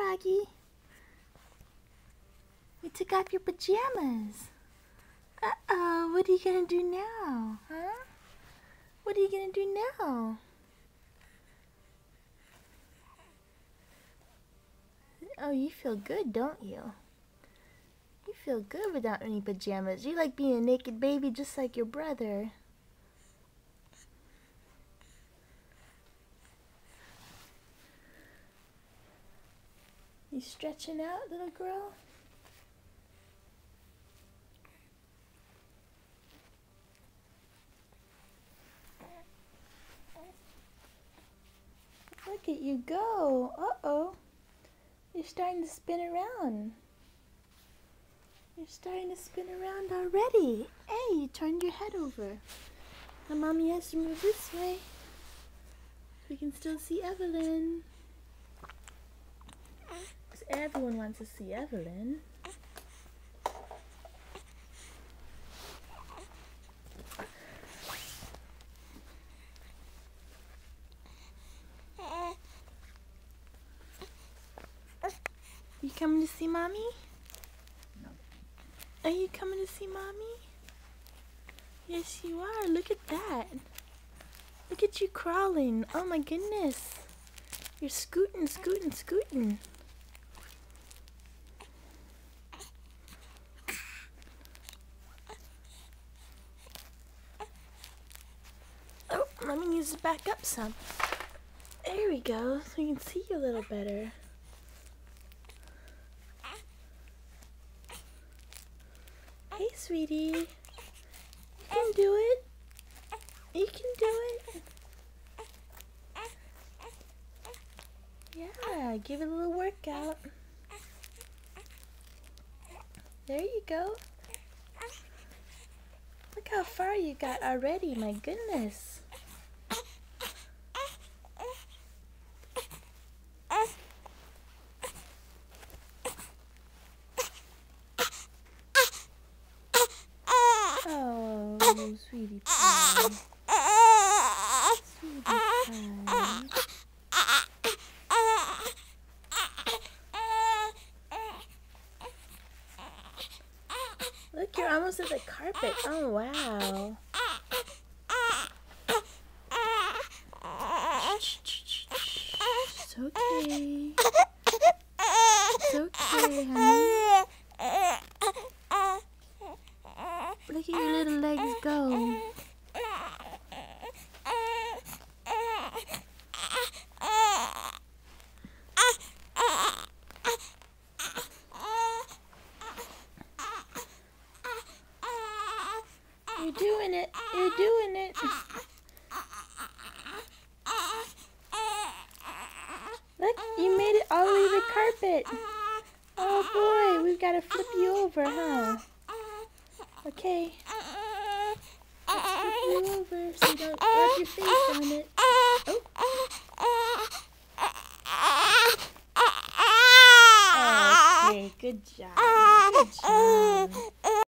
Froggy. You took off your pajamas. Uh-oh, what are you gonna do now, huh? What are you gonna do now? Oh, you feel good, don't you? You feel good without any pajamas. You like being a naked baby just like your brother. You stretching out, little girl? Look at you go. Uh-oh. You're starting to spin around. You're starting to spin around already. Hey, you turned your head over. Now Mommy has to move this way. We can still see Evelyn. Because everyone wants to see Evelyn. You coming to see Mommy? No. Are you coming to see Mommy? Yes, you are. Look at that. Look at you crawling. Oh my goodness. You're scooting, scooting, scooting. Oh, let me use it back up some. There we go, so we can see you a little better. Hey, sweetie. You can do it. You can do it. Yeah, give it a little workout. There you go. Look how far you got already, my goodness. Oh, sweetie pie. Sweetie pie. Look, you're almost at the carpet. Oh, wow. It's okay. It's okay, honey. Look at your little legs go. You're doing it. You're doing it. Look, you made it all the way to the carpet. Oh boy, we've got to flip you over, huh? Okay. Let's flip you over so you don't rub your face on it. Oh. Okay, good job. Good job.